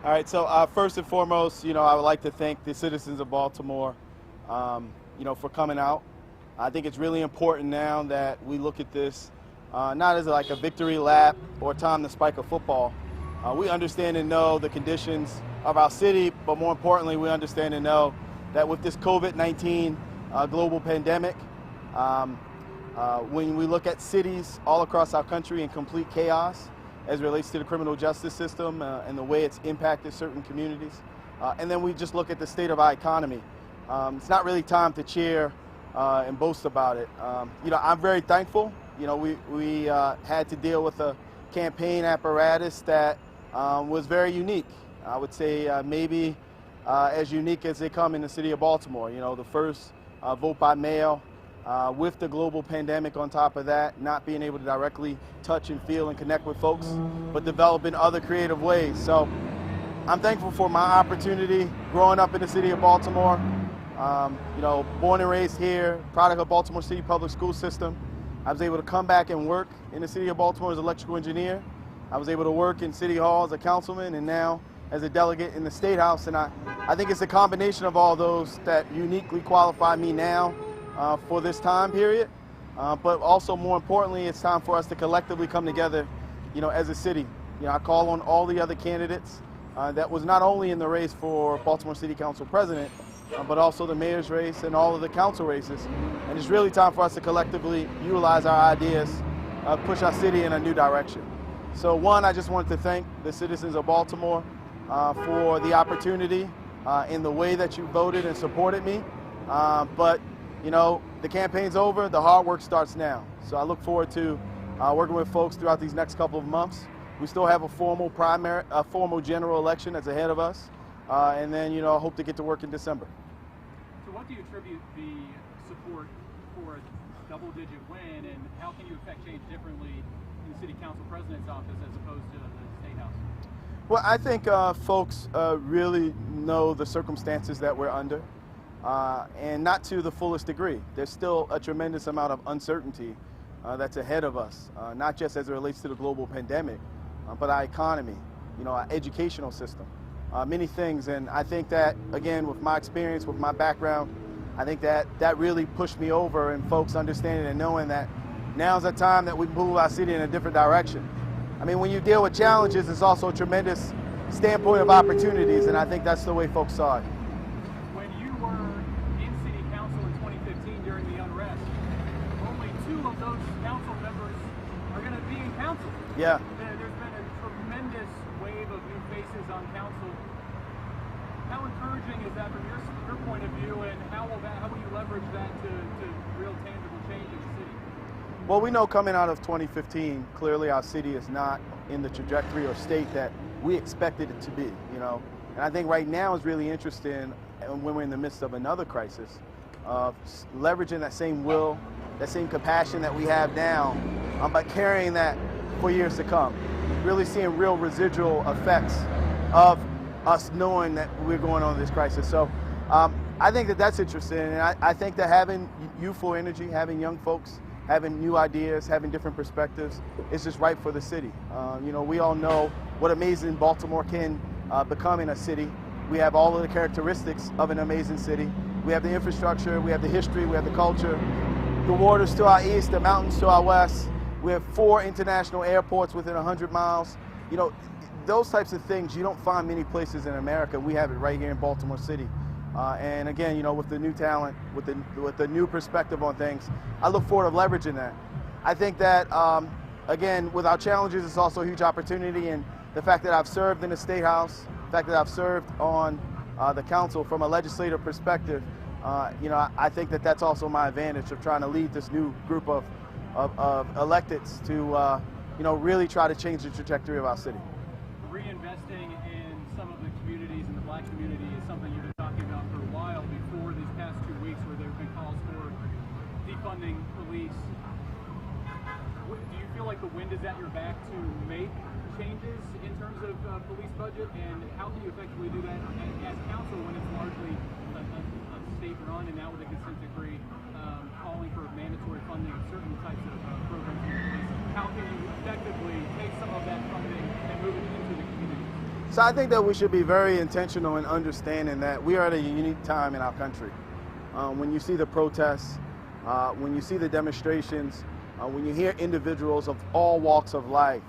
All right, so first and foremost, I would like to thank the citizens of Baltimore, for coming out. I think it's really important now that we look at this not as like a victory lap or time to spike a football. We understand and know the conditions of our city, but more importantly, we understand and know that with this COVID-19 global pandemic, when we look at cities all across our country in complete chaos as it relates to the criminal justice system and the way it's impacted certain communities, and then we just look at the state of our economy, it's not really time to cheer and boast about it. I'm very thankful. We had to deal with a campaign apparatus that was very unique. I would say maybe as unique as they come in the city of Baltimore. The first vote by mail, with the global pandemic on top of that, not being able to directly touch and feel and connect with folks, but develop in other creative ways. So I'm thankful for my opportunity growing up in the city of Baltimore. Born and raised here, product of Baltimore City Public School System. I was able to come back and work in the city of Baltimore as an electrical engineer. I was able to work in City Hall as a councilman and now as a delegate in the State House. And I think it's a combination of all those that uniquely qualify me now for this time period. But also more importantly, it's time for us to collectively come together, as a city. I call on all the other candidates that was not only in the race for Baltimore City Council President, but also the mayor's race and all of the council races. And it's really time for us to collectively utilize our ideas, push our city in a new direction. So one, I just wanted to thank the citizens of Baltimore for the opportunity in the way that you voted and supported me. But the campaign's over, the hard work starts now. So I look forward to working with folks throughout these next couple of months. We still have a formal general election that's ahead of us. And then, I hope to get to work in December. So what do you attribute the support for a double-digit win, and how can you affect change differently in the city council president's office as opposed to the State House? Well, I think folks really know the circumstances that we're under, and not to the fullest degree. There's still a tremendous amount of uncertainty that's ahead of us, not just as it relates to the global pandemic, but our economy, our educational system. Many things, and I think that, again, with my experience, with my background, I think that really pushed me over, and folks understanding and knowing that now's the time that we move our city in a different direction. I mean, when you deal with challenges, it's also a tremendous standpoint of opportunities, and I think that's the way folks saw it. When you were in city council in 2015 during the unrest, only 2 of those council members are going to be in council. Yeah. There's been a tremendous wave of new faces on council. How encouraging is that from your point of view, and how will you leverage that to real tangible change in the city? Well, we know coming out of 2015, clearly our city is not in the trajectory or state that we expected it to be, And I think right now is really interesting when we're in the midst of another crisis, of leveraging that same will, that same compassion that we have now, but carrying that for years to come. Really seeing real residual effects of us knowing that we're going on this crisis. So I think that's interesting, and I think that having youthful energy, having young folks, having new ideas, having different perspectives is just right for the city. We all know what amazing Baltimore can become in a city. We have all of the characteristics of an amazing city. We have the infrastructure, we have the history, we have the culture, the waters to our east, the mountains to our west. We have 4 international airports within 100 miles. Those types of things you don't find many places in America. We have it right here in Baltimore City. And again, with the new talent, with the new perspective on things, I look forward to leveraging that. I think that, again, with our challenges, it's also a huge opportunity. And the fact that I've served in the State House, the fact that I've served on the council from a legislative perspective, I think that that's also my advantage of trying to lead this new group of electeds to, really try to change the trajectory of our city. Reinvesting in some of the communities in the black community is something you've been talking about for a while before these past 2 weeks where there have been calls for defunding police. Do you feel like the wind is at your back to make changes in terms of police budget, and how can you effectively do that as council when it's largely a state run, and now with a consent decree calling for mandatory funding of certain types of programs in the police? How can you effectively take some of that funding and move it into the community? So I think that we should be very intentional in understanding that we are at a unique time in our country. When you see the protests, when you see the demonstrations, when you hear individuals of all walks of life,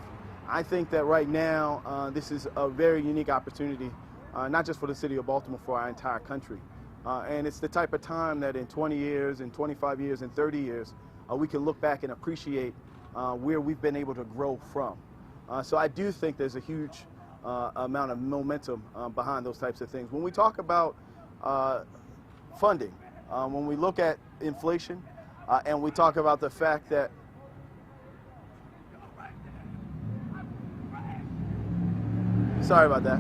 I think that right now this is a very unique opportunity, not just for the city of Baltimore, for our entire country. And it's the type of time that in 20 years, in 25 years, in 30 years, we can look back and appreciate where we've been able to grow from. So I do think there's a huge amount of momentum behind those types of things. When we talk about funding, when we look at inflation, and we talk about the fact that sorry about that.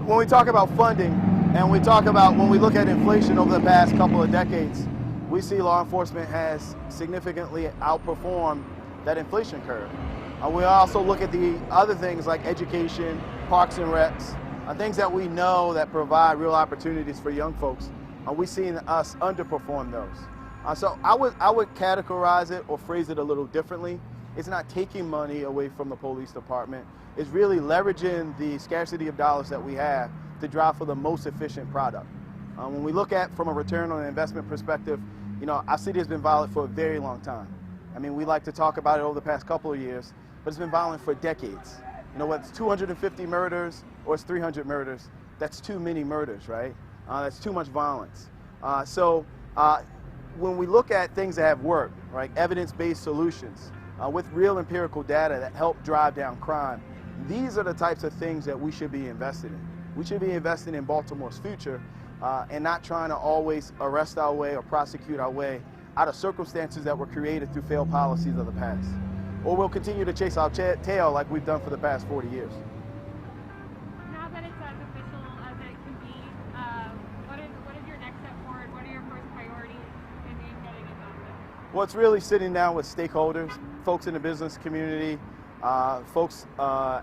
When we talk about funding, and we talk about when we look at inflation over the past couple of decades, we see law enforcement has significantly outperformed that inflation curve. We also look at the other things like education, parks and recs, things that we know that provide real opportunities for young folks. We've seen us underperform those. So I would categorize it or phrase it a little differently. It's not taking money away from the police department. It's really leveraging the scarcity of dollars that we have to drive for the most efficient product. When we look at from a return on investment perspective, our city has been violent for a very long time. I mean, we like to talk about it over the past couple of years, but it's been violent for decades. Whether it's 250 murders or it's 300 murders, that's too many murders, right? That's too much violence. So when we look at things that have worked, right, evidence-based solutions with real empirical data that help drive down crime, these are the types of things that we should be invested in. We should be investing in Baltimore's future and not trying to always arrest our way or prosecute our way out of circumstances that were created through failed policies of the past. Or we'll continue to chase our tail like we've done for the past 40 years. Now that it's as official as it can be, what is your next step forward? What are your first priorities in getting it done? Well, it's really sitting down with stakeholders, folks in the business community, folks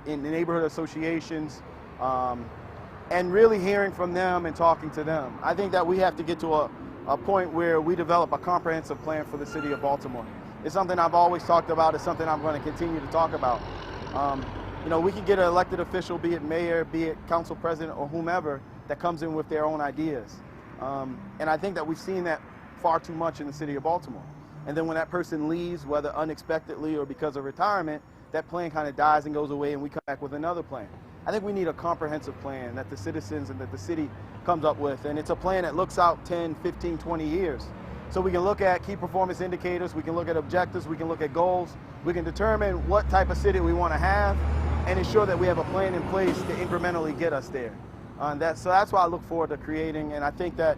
in the neighborhood associations, and really hearing from them and talking to them. I think that we have to get to a point where we develop a comprehensive plan for the city of Baltimore. It's something I've always talked about. It's something I'm going to continue to talk about. We can get an elected official, be it mayor, be it council president, or whomever, that comes in with their own ideas. And I think that we've seen that far too much in the city of Baltimore. And then when that person leaves, whether unexpectedly or because of retirement, that plan kind of dies and goes away and we come back with another plan. I think we need a comprehensive plan that the citizens and that the city comes up with. And it's a plan that looks out 10, 15, 20 years. So we can look at key performance indicators, we can look at objectives, we can look at goals, we can determine what type of city we want to have and ensure that we have a plan in place to incrementally get us there. So that's why I look forward to creating, and I think that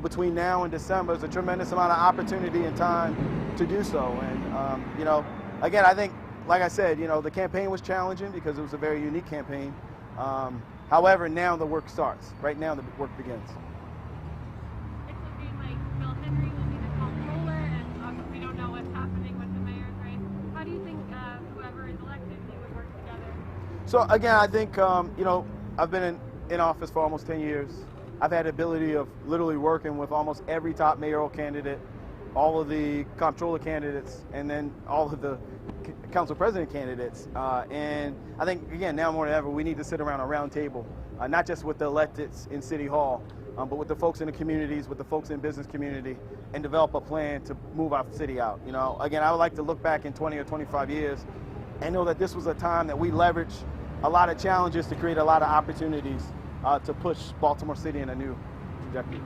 between now and December there's a tremendous amount of opportunity and time to do so. And again, I think, like I said, the campaign was challenging because it was a very unique campaign. However, now the work starts. Right now the work begins. It's looking like Bill Henry will be the comptroller, and we don't know what's happening with the mayor's race. How do you think whoever is elected, they would work together? So again, I think, I've been in office for almost 10 years. I've had the ability of literally working with almost every top mayoral candidate, all of the comptroller candidates, and then all of the council president candidates. And I think, again, now more than ever, we need to sit around a round table, not just with the electeds in City Hall, but with the folks in the communities, with the folks in business community, and develop a plan to move our city out. Again, I would like to look back in 20 or 25 years and know that this was a time that we leveraged a lot of challenges to create a lot of opportunities to push Baltimore City in a new trajectory.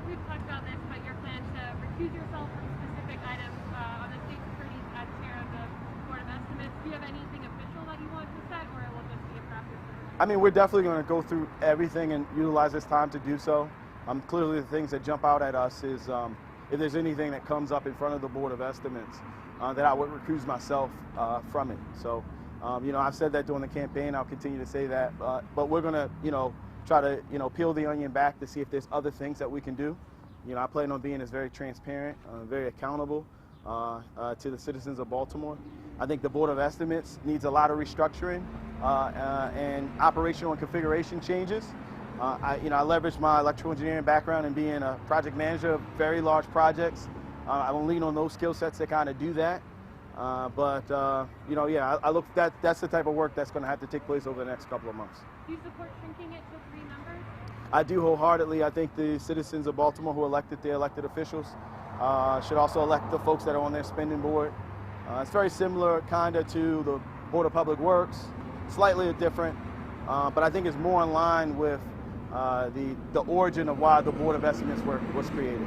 We've talked about this, but your plan to recuse yourself from specific items on the state attorney's as chair of the Board of Estimates. Do you have anything official that you want to set, or will this be a practice? I mean, we're definitely going to go through everything and utilize this time to do so. Clearly, the things that jump out at us is if there's anything that comes up in front of the Board of Estimates, that I would recuse myself from it. So, I've said that during the campaign. I'll continue to say that. But we're going to, try to, peel the onion back to see if there's other things that we can do. I plan on being as very transparent, very accountable to the citizens of Baltimore. I think the Board of Estimates needs a lot of restructuring and operational and configuration changes. I leverage my electrical engineering background and being a project manager of very large projects. I will lean on those skill sets to kind of do that. Yeah, I look that's the type of work that's going to have to take place over the next couple of months. Do you support shrinking it to 3 members? I do wholeheartedly. I think the citizens of Baltimore who elected their elected officials should also elect the folks that are on their spending board. It's very similar kind of to the Board of Public Works, slightly different, but I think it's more in line with the origin of why the Board of Estimates was created.